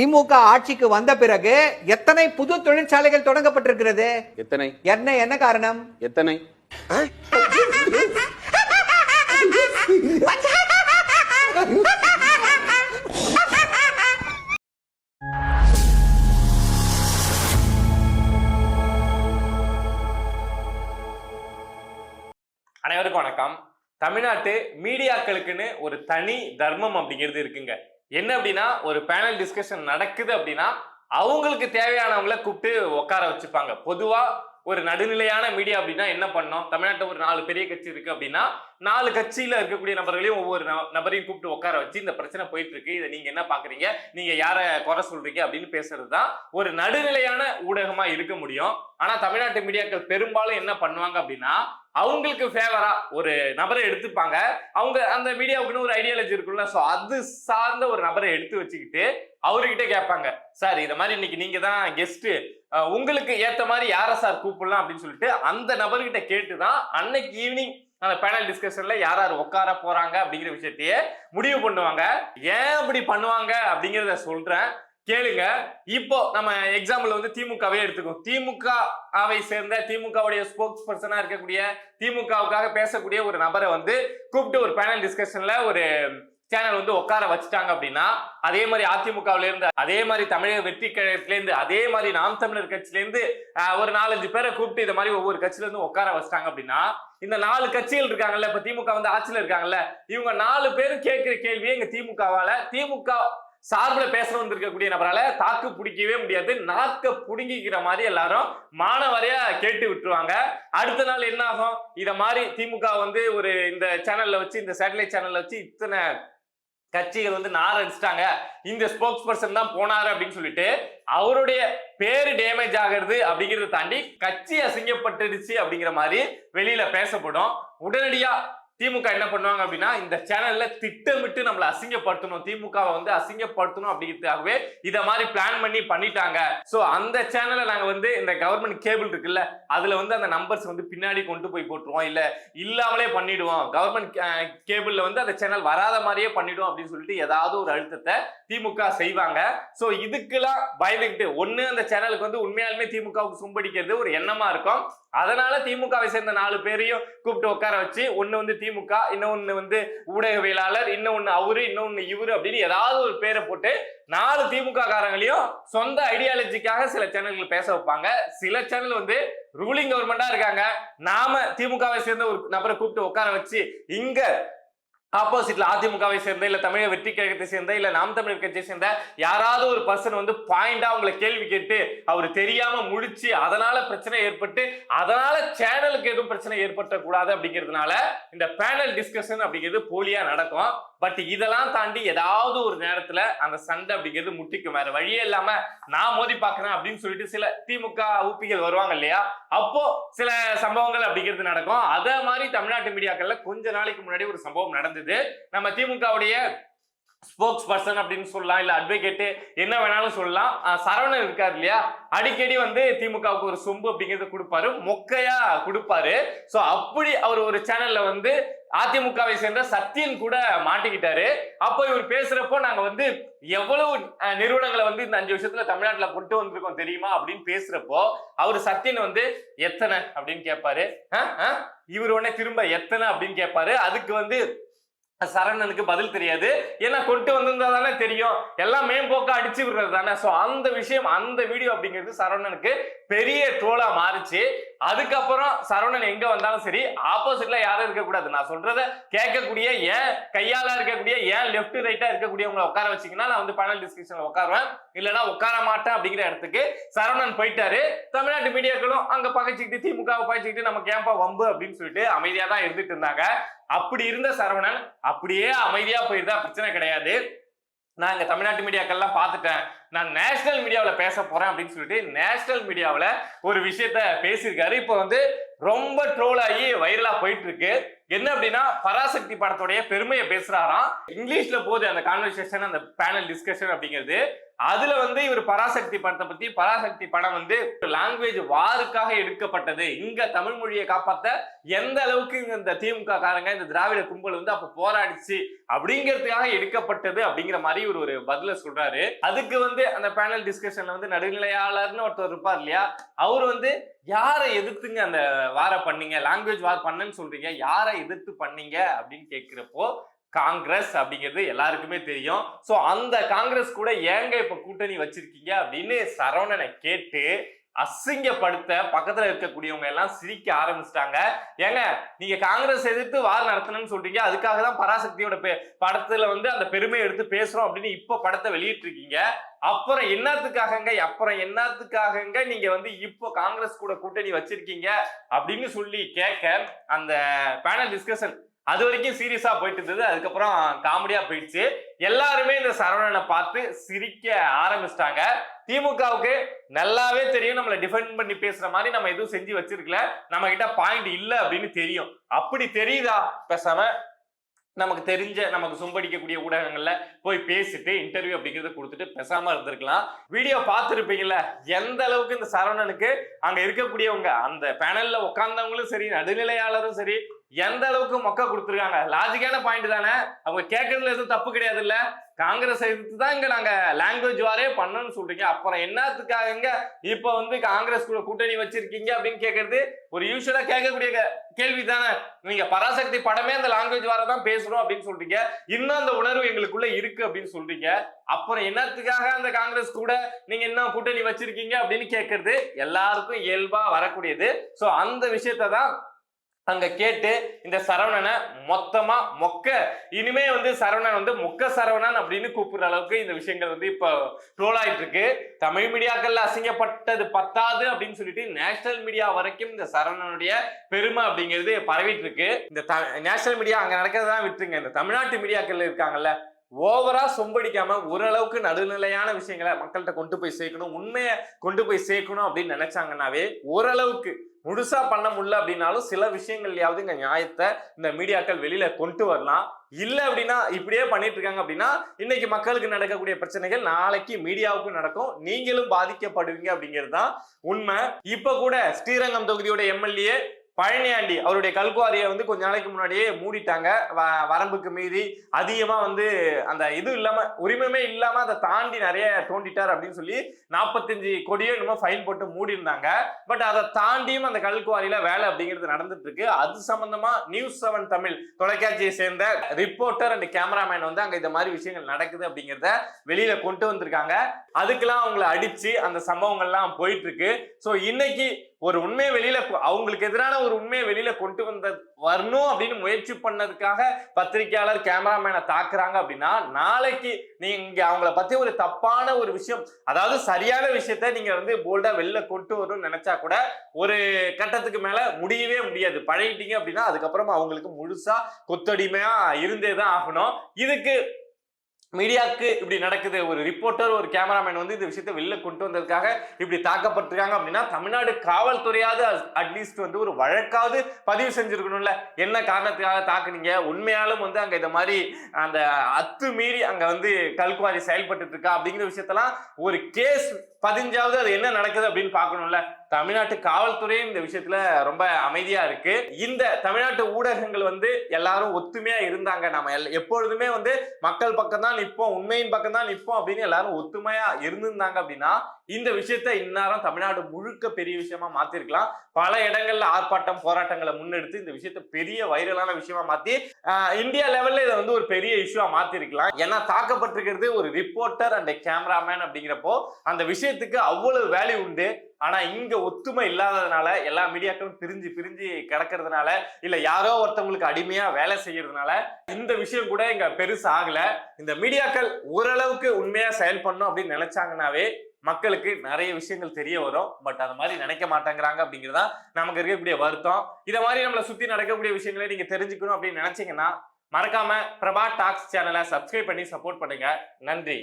திமுக ஆட்சிக்கு வந்த பிறகு எத்தனை புது தொழிற்சாலைகள் தொடங்கப்பட்டிருக்கிறது? எத்தனை? என்ன காரணம்? எத்தனை? அனைவருக்கும் வணக்கம். தமிழ்நாட்டு மீடியாக்களுக்குன்னு ஒரு தனி தர்மம் அப்படிங்கிறது இருக்குங்க. என்ன அப்படின்னா, ஒரு பேனல் டிஸ்கஷன் நடக்குது அப்படின்னா அவங்களுக்கு தேவையானவங்களை கூப்பிட்டு உட்கார வச்சுப்பாங்க. பொதுவா ஒரு நடுநிலையான மீடியா அப்படின்னா என்ன பண்ணோம்? தமிழ்நாட்டில் ஒரு 4 பெரிய கட்சி இருக்கு அப்படின்னா 4 கட்சியில இருக்கக்கூடிய நபர்களையும் ஒவ்வொரு நபரையும் கூப்பிட்டு உட்கார வச்சு இந்த பிரச்சனை போயிட்டு இருக்கு, இதை நீங்க என்ன பாக்குறீங்க, நீங்க யாரை குறை சொல்றீங்க அப்படின்னு பேசுறதுதான் ஒரு நடுநிலையான ஊடகமா இருக்க முடியும். ஆனா தமிழ்நாட்டு மீடியாக்கள் பெரும்பாலும் என்ன பண்ணுவாங்க அப்படின்னா, அவங்களுக்கு ஃபேவரா ஒரு நபரை எடுத்துப்பாங்க. அவங்க அந்த மீடியாவுக்குன்னு ஒரு ஐடியாலஜி இருக்குல்ல, சோ அது சார்ந்த ஒரு நபரை எடுத்து வச்சுக்கிட்டு அவர்கிட்ட கேட்பாங்க, சார் இத மாதிரி இன்னைக்கு நீங்க தான் கெஸ்ட், உங்களுக்கு ஏத்த மாதிரி யாரை சார் கூப்பிடலாம் அப்படின்னு சொல்லிட்டு அந்த நபர்கிட்ட கேட்டுதான் அன்னைக்கு ஈவினிங் அந்த பேனல் டிஸ்கஷன்ல யார் யார் உட்கார போறாங்க அப்படிங்கிற விஷயத்தையே முடிவு பண்ணுவாங்க. ஏன் அப்படி பண்ணுவாங்க அப்படிங்கிறத சொல்றேன், கேளுங்க. இப்போ நம்ம எக்ஸாம்பிள் வந்து திமுகவே எடுத்துக்கோம். திமுகவை சேர்ந்த திமுகவுடைய ஸ்போக்ஸ் பர்சனா இருக்கக்கூடிய திமுகவுக்காக பேசக்கூடிய ஒரு நபரை வந்து கூப்பிட்டு ஒரு பேனல் டிஸ்கஷன்ல ஒரு சேனல் வந்து உட்கார வச்சுட்டாங்க அப்படின்னா, அதே மாதிரி அதிமுகவுல இருந்து, அதே மாதிரி தமிழக வெற்றி கழகத்தில இருந்து, அதே மாதிரி நாம் தமிழர் கட்சியில இருந்து ஒரு 4-5 பேரை கூப்பிட்டு இந்த மாதிரி ஒவ்வொரு கட்சியில இருந்து உட்கார வச்சிட்டாங்க அப்படின்னா, இந்த 4 கட்சிகள் இருக்காங்கல்ல, இப்ப திமுக வந்து ஆட்சியில இருக்காங்கல்ல, இவங்க 4 பேரும் கேட்கிற கேள்வியே எங்க திமுக சார்பில் பேச வந்திருக்கக்கூடிய நபரால தாக்கு பிடிக்கவே முடியாது. நாக்க புடுங்கிக்கிற மாதிரி எல்லாரும் மாணவரையா கேட்டு விட்டுருவாங்க. அடுத்த நாள் என்ன ஆகும்? இத மாதிரி திமுக வந்து ஒரு இந்த சேனல்ல வச்சு, இந்த சேட்டலைட் சேனல்ல வச்சு இத்தனை கட்சிகள் வந்து நார் அடிச்சிட்டாங்க, இந்த ஸ்போக்ஸ் பர்சன் தான் போனாரு அப்படின்னு சொல்லிட்டு அவருடைய பேரு டேமேஜ் ஆகிறது அப்படிங்கறத தாண்டி கட்சி அசிங்கப்பட்டுடுச்சு அப்படிங்கிற மாதிரி வெளியில பேசப்படும். உடனடியா திமுக என்ன பண்ணுவாங்க அப்படின்னா, இந்த சேனல்ல திட்டமிட்டு நம்மளை அசிங்கப்படுத்தணும், திமுகவை வந்து அசிங்கப்படுத்தணும் அப்படிங்கிறதுக்காகவே இத மாதிரி பிளான் பண்ணி பண்ணிட்டாங்க. சோ அந்த சேனலை நாங்க வந்து இந்த கவர்மெண்ட் கேபிள் இருக்குல்ல, அதுல வந்து அந்த நம்பர்ஸ் வந்து பின்னாடி கொண்டு போய் போட்டுருவோம், இல்ல இல்லாமலே பண்ணிடுவோம், கவர்மெண்ட் கேபிள்ல வந்து அந்த சேனல் வராத மாதிரியே பண்ணிடுவோம் அப்படின்னு சொல்லிட்டு ஏதாவது ஒரு அழுத்தத்தை திமுக செய்வாங்க. சோ இதுக்கெல்லாம் பயந்துகிட்டு ஒண்ணு அந்த சேனலுக்கு வந்து உண்மையாலுமே திமுகவுக்கு சும்படிக்கிறது ஒரு எண்ணமா இருக்கும். அதனால திமுகவை சேர்ந்த 4 பேரையும் கூப்பிட்டு உட்கார வச்சு, ஒண்ணு வந்து திமுக, இன்னொன்னு வந்து ஊடகவியலாளர், இன்னொன்னு அவரு, இன்னொன்னு இவரு அப்படின்னு ஏதாவது ஒரு பேரை போட்டு 4 திமுக காரங்களையும் சொந்த ஐடியாலஜிக்காக சில சேனல்கள் பேச வைப்பாங்க. சில சேனல் வந்து ரூலிங் கவர்மெண்டா இருக்காங்க, நாம திமுகவை சேர்ந்த ஒரு நபரை கூப்பிட்டு உட்கார வச்சு இங்க ஆப்போசிட்ல அதிமுகவை சேர்ந்த, இல்ல தமிழக வெற்றி கழகத்தை சேர்ந்த, இல்ல நாம் தமிழர் கட்சியை சேர்ந்த யாராவது ஒரு பர்சன் வந்து பாயிண்டா உங்களை கேள்வி கேட்டு அவரு தெரியாம முடிச்சு அதனால பிரச்சனை ஏற்பட்டு அதனால சேனலுக்கு எதுவும் பிரச்சனை ஏற்பட்ட கூடாது அப்படிங்கிறதுனால இந்த பேனல் டிஸ்கஷன் அப்படிங்கிறது போலியா நடக்கும். பட் இதெல்லாம் தாண்டி ஏதாவது ஒரு நேரத்துல அந்த சண்டை அப்படிங்கிறது முட்டிக்கும். வேற வழியே இல்லாம நான் மோதி பாக்குறேன் அப்படின்னு சொல்லிட்டு சில திமுக ஊப்பிகள் வருவாங்க இல்லையா, அப்போ சில சம்பவங்கள் அப்படிங்கிறது நடக்கும். அத மாதிரி தமிழ்நாட்டு மீடியாக்கள்ல கொஞ்ச நாளைக்கு முன்னாடி ஒரு சம்பவம் நடந்தது. நம்ம திமுகவுடைய ஸ்போக்ஸ் பர்சன் அப்படின்னு சொல்லலாம், இல்ல அட்வொகேட், என்ன வேணாலும் சொல்லலாம், சரவணன் இருக்காரு இல்லையா, அடிக்கடி வந்து திமுகவுக்கு ஒரு சொம்பு அப்படிங்கிறது கொடுப்பாரு, மொக்கையா கொடுப்பாரு. சோ அப்படி அவர் ஒரு சேனல்ல வந்து அதிமுகவை சேர்ந்த சத்தியன் கூட மாட்டிக்கிட்டாரு. அப்போ இவர் பேசுறப்போ நாங்க வந்து எவ்வளவு நிறுவனங்களை வந்து இந்த 5 வருஷத்துல தமிழ்நாட்டுல கொண்டு வந்திருக்கோம் தெரியுமா அப்படின்னு பேசுறப்போ அவரு சத்தியன் வந்து எத்தனை அப்படின்னு கேட்பாரு. இவர் உடனே திரும்ப எத்தனை அப்படின்னு கேட்பாரு. அதுக்கு வந்து சரவணனுக்கு பதில் தெரியாது, ஏன்னா கொண்டு வந்திருந்தா தானே தெரியும், எல்லாம் மேம்போக்கா அடிச்சு விடுறது தானே. சோ அந்த விஷயம், அந்த வீடியோ அப்படிங்கிறது சரவணனுக்கு பெரிய ட்ரோலா மாறிச்சு. அதுக்கப்புறம் சரவணன் எங்க வந்தாலும் சரி ஆப்போசிட்ல யாரும் இருக்கக்கூடாது, நான் சொல்றத கேட்கக்கூடிய, ஏன் கையால இருக்கக்கூடிய, ஏன் லெப்ட் ரைட்டா இருக்கக்கூடியவங்களை உட்கார வச்சீங்கன்னா நான் வந்து பேனல் டிஸ்கஷன்ல உட்காருவேன், இல்லைன்னா உட்கார மாட்டேன் அப்படிங்கிற இடத்துக்கு சரவணன் போயிட்டாரு. தமிழ்நாட்டு மீடியாக்களும் அங்க பகைச்சிக்கிட்டு திமுகவை பகைச்சிக்கிட்டு நமக்கு ஏன்பா வம்பு அப்படின்னு சொல்லிட்டு அமைதியா தான் இருந்துட்டு இருந்தாங்க. அப்படி இருந்த சரவணன் அப்படியே அமைதியா போயிருந்தா பிரச்சனை கிடையாது. நான் இங்க தமிழ்நாட்டு மீடியாக்கள்லாம் பார்த்துட்டேன், நான் நேஷனல் மீடியாவில் பேச போறேன் அப்படின்னு சொல்லிட்டு நேஷனல் மீடியாவில் ஒரு விஷயத்த பேசியிருக்காரு. இப்போ வந்து ரொம்ப ட்ரோல் ஆகி வைரலா போயிட்டு இருக்கு. என்ன அப்படின்னா பராசக்தி படத்துடைய பெருமையை பேசுறாராம். இங்கிலீஷ்ல போகுது அந்த கான்வர்சேஷன், அந்த பேனல் டிஸ்கஷன் அப்படிங்கிறது. அதுல வந்து இவர் பராசக்தி படத்தை பத்தி, பராசக்தி படம் வந்து லாங்குவேஜ் வாருக்காக எடுக்கப்பட்டது, இங்க தமிழ் மொழியை காப்பாத்த எந்த அளவுக்கு இந்த திமுக காரங்க, இந்த திராவிட கும்பல் வந்து அப்ப போராடிச்சு அப்படிங்கிறதுக்காக எடுக்கப்பட்டது அப்படிங்கிற மாதிரி இவர் ஒரு பதில சொல்றாரு. அதுக்கு வந்து அந்த பேனல் டிஸ்கஷன்ல வந்து நடுநிலையாளர்னு ஒருத்தர் இருப்பார் இல்லையா, அவர் வந்து யாரை எதிர்த்துங்க அந்த வார பண்ணீங்க, லாங்குவேஜ் வார் பண்ணன்னு சொல்றீங்க, யாரை எதிர்த்து பண்ணீங்க அப்படின்னு கேட்கிறப்போ காங்கிரஸ் அப்படிங்கிறது எல்லாருக்குமே தெரியும். சோ அந்த காங்கிரஸ் கூட ஏங்க இப்ப கூட்டணி வச்சிருக்கீங்க அப்படின்னு சரவணனை கேட்டு அசிங்கப்படுத்த பக்கத்துல இருக்கக்கூடியவங்க எல்லாம் சிரிக்க ஆரம்பிச்சிட்டாங்க. ஏங்க நீங்க காங்கிரஸ் எதிர்த்து வார் நடத்தணும்னு சொல்றீங்க, அதுக்காக தான் பராசக்தியோட படத்துல வந்து அந்த பெருமையை எடுத்து பேசுறோம் அப்படின்னு இப்ப படத்தை வெளியிட்டு இருக்கீங்க. அப்புறம் என்னத்துக்காகங்க நீங்க வந்து இப்போ காங்கிரஸ் கூட கூட்டணி வச்சிருக்கீங்க அப்படின்னு சொல்லி கேட்க அந்த பேனல் டிஸ்கஷன் அது வரைக்கும் சீரியஸா போயிட்டு இருந்தது. அதுக்கப்புறம் காமெடியா போயிடுச்சு. எல்லாருமே இந்த சரவணனை பார்த்து சிரிக்க ஆரம்பிச்சிட்டாங்க. திமுகவுக்கு நல்லாவே தெரியும் நம்மளை டிஃபெண்ட் பண்ணி பேசுற மாதிரி நம்ம எதுவும் செஞ்சு வச்சிருக்கல, நம்ம கிட்ட பாயிண்ட் இல்ல அப்படின்னு தெரியும். அப்படி தெரியுதா, பேசாம நமக்கு தெரிஞ்ச நமக்கு சும்படிக்கக்கூடிய ஊடகங்கள்ல போய் பேசிட்டு இன்டர்வியூ அப்படிங்கறத கொடுத்துட்டு பேசாம இருந்திருக்கலாம். வீடியோ பார்த்துருப்பீங்கல்ல எந்த அளவுக்கு இந்த சரவணனுக்கு அங்க இருக்கக்கூடியவங்க, அந்த பேனல்ல உட்கார்ந்தவங்களும் சரி, நடுநிலையாளரும் சரி, எந்த அளவுக்கு மொக்க கொடுத்துருக்காங்க. லாஜிக்கான பாயிண்ட் தானே, அவங்க கேட்கறதுல எதுவும் தப்பு கிடையாது இல்ல. காங்கிரஸ் எதிர்த்து தான் இங்க நாங்க லாங்குவேஜ் வாரே பண்ணணும்னு சொல்றீங்க, அப்புறம் என்னத்துக்காக இப்ப வந்து காங்கிரஸ் கூட கூட்டணி வச்சிருக்கீங்க அப்படின்னு கேட்கறது ஒரு யூஸ்வலா கேட்கக்கூடிய கேள்வி தானே. நீங்க பராசக்தி படமே அந்த லாங்குவேஜ் வார தான் பேசுறோம் அப்படின்னு சொல்றீங்க, இன்னும் அந்த உணர்வு எங்களுக்குள்ள இருக்கு அப்படின்னு சொல்றீங்க, அப்புறம் என்னத்துக்காக அந்த காங்கிரஸ் கூட நீங்க என்ன கூட்டணி வச்சிருக்கீங்க அப்படின்னு கேட்கறது எல்லாருக்கும் இயல்பா வரக்கூடியது. சோ அந்த விஷயத்த தான் அங்க கேட்டு இந்த சரவணனை மொத்தமா மொக்க, இனிமே வந்து சரவணன் வந்து மொக்க சரவணன் அப்படின்னு கூப்பிடுற அளவுக்கு இந்த விஷயங்கள் வந்து இப்ப ட்ரோல் ஆயிட்டு இருக்கு. தமிழ் மீடியாக்கள்ல அசிங்கப்பட்டது பத்தாது அப்படின்னு சொல்லிட்டு நேஷனல் மீடியா வரைக்கும் இந்த சரவணனுடைய பெருமை அப்படிங்கிறது பரவிட்டு இருக்கு. இந்த நேஷனல் மீடியா அங்க நடக்கிறதான் விட்டுருங்க, இந்த தமிழ்நாட்டு மீடியாக்கள் இருக்காங்கல்ல, ஓவரா சொம்படிக்காம ஓரளவுக்கு நடுநிலையான விஷயங்களை மக்கள்கிட்ட கொண்டு போய் சேர்க்கணும், உண்மையை கொண்டு போய் சேர்க்கணும் அப்படின்னு நினைச்சாங்கன்னாவே ஓரளவுக்கு முழுசா பண்ண முடியல அப்படின்னாலும் சில விஷயங்கள்லயாவது இங்க நியாயத்தை இந்த மீடியாக்கள் வெளியில கொண்டு வரலாம். இல்ல அப்படின்னா இப்படியே பண்ணிட்டு இருக்காங்க அப்படின்னா இன்னைக்கு மக்களுக்கு நடக்கக்கூடிய பிரச்சனைகள் நாளைக்கு மீடியாவுக்கும் நடக்கும், நீங்களும் பாதிக்கப்படுவீங்க அப்படிங்கிறது தான் உண்மை. இப்ப கூட ஸ்ரீரங்கம் தொகுதியோட எம்எல்ஏ பழனியாண்டி அவருடைய கல்குவாரியை வந்து கொஞ்ச நாளைக்கு முன்னாடியே மூடிட்டாங்க. வரம்புக்கு மீறி அதிகமா வந்து அந்த இது இல்லாம, உரிமையுமே இல்லாம அதை தாண்டி நிறைய தோண்டிட்டார் அப்படின்னு சொல்லி 45 கோடியோ என்னமோ ஃபைன் போட்டு மூடி இருந்தாங்க. பட் அதை தாண்டியும் அந்த கல்குவாரியில வேலை அப்படிங்கிறது நடந்துட்டு இருக்கு. அது சம்பந்தமா நியூஸ் 7 தமிழ் தொலைக்காட்சியை சேர்ந்த ரிப்போர்ட்டர் அண்ட் கேமராமேன் வந்து அங்க இந்த மாதிரி விஷயங்கள் நடக்குது அப்படிங்கிறத வெளியில கொண்டு வந்திருக்காங்க. அதுக்கெல்லாம் அவங்களை அடிச்சு அந்த சம்பவங்கள்லாம் போயிட்டு இருக்கு. சோ இன்னைக்கு ஒரு உண்மையை வெளியில, அவங்களுக்கு எதிரான ஒரு உண்மையை வெளியில கொண்டு வரணும் அப்படின்னு முயற்சி பண்ணதுக்காக பத்திரிகையாளர் கேமராமேனை தாக்குறாங்க அப்படின்னா, நாளைக்கு நீங்க அவங்கள பத்தி ஒரு தப்பான ஒரு விஷயம், அதாவது சரியான விஷயத்த நீங்க வந்து போல்டா வெளில கொண்டு வரணும்னு நினைச்சா கூட ஒரு கட்டத்துக்கு மேல முடியவே முடியாது. பழகிட்டீங்க அப்படின்னா அதுக்கப்புறமா அவங்களுக்கு முழுசா கொத்தடிமையா இருந்தே தான் ஆகணும். இதுக்கு மீடியாவுக்கு இப்படி நடக்குது, ஒரு ரிப்போர்ட்டர் ஒரு கேமராமேன் வந்து இந்த விஷயத்தை வெளில கொண்டு வந்ததுக்காக இப்படி தாக்கப்பட்டிருக்காங்க அப்படின்னா தமிழ்நாடு காவல்துறையாவது அட்லீஸ்ட் வந்து ஒரு வழக்காவது பதிவு செஞ்சிருக்கணும்ல, என்ன காரணத்துக்காக தாக்குனீங்க, உண்மையாலும் வந்து அங்க இந்த மாதிரி அந்த அத்துமீறி அங்க வந்து கல்குவாரி செயல்பட்டு இருக்கா அப்படிங்கிற விஷயத்தெல்லாம் ஒரு கேஸ் பதிஞ்சாவது அது என்ன நடக்குது அப்படின்னு பார்க்கணும்ல. தமிழ்நாட்டு காவல்துறையும் இந்த விஷயத்துல ரொம்ப அமைதியா இருக்கு. இந்த தமிழ்நாட்டு ஊடகங்கள் வந்து எல்லாரும் ஒத்துமையா இருந்தாங்க, நம்ம எப்பொழுதுமே வந்து மக்கள் பக்கம் தான் நிற்போம், உண்மையின் பக்கம் தான் நிற்போம் அப்படின்னு எல்லாரும் ஒத்துமையா இருந்திருந்தாங்க அப்படின்னா இந்த விஷயத்த இந்நேரம் தமிழ்நாடு முழுக்க பெரிய விஷயமா மாத்திருக்கலாம். பல இடங்கள்ல ஆர்ப்பாட்டம் போராட்டங்களை முன்னெடுத்து இந்த விஷயத்த பெரிய வைரலான விஷயமா மாத்தி இந்தியா லெவல்ல இதை வந்து ஒரு பெரிய இஷ்யூவா மாத்திருக்கலாம். ஏன்னா தாக்கப்பட்டிருக்கிறது ஒரு ரிப்போர்ட்டர் அண்ட் கேமராமேன் அப்படிங்கிறப்போ அந்த விஷயத்துக்கு அவ்வளவு வேல்யூ உண்டு. ஆனா இங்க ஒத்துமை இல்லாததுனால, எல்லா மீடியாக்களும் பிரிஞ்சு கிடக்கிறதுனால, இல்ல யாரோ ஒருத்தவங்களுக்கு அடிமையா வேலை செய்யறதுனால இந்த விஷயம் கூட இங்க பெருசு ஆகல. இந்த மீடியாக்கள் ஓரளவுக்கு உண்மையா செயல்படணும் அப்படின்னு நினைச்சாங்கன்னாவே மக்களுக்கு நிறைய விஷயங்கள் தெரிய வரும். பட் அது மாதிரி நினைக்க மாட்டேங்கிறாங்க அப்படிங்கிறதா நமக்கு இருக்கக்கூடிய வருத்தம். இத மாதிரி நம்மளை சுத்தி நடக்கக்கூடிய விஷயங்களை நீங்க தெரிஞ்சுக்கணும் அப்படின்னு நினைச்சீங்கன்னா மறக்காம பிரபா டாக்ஸ் சேனலை சப்ஸ்கிரைப் பண்ணி சப்போர்ட் பண்ணுங்க. நன்றி.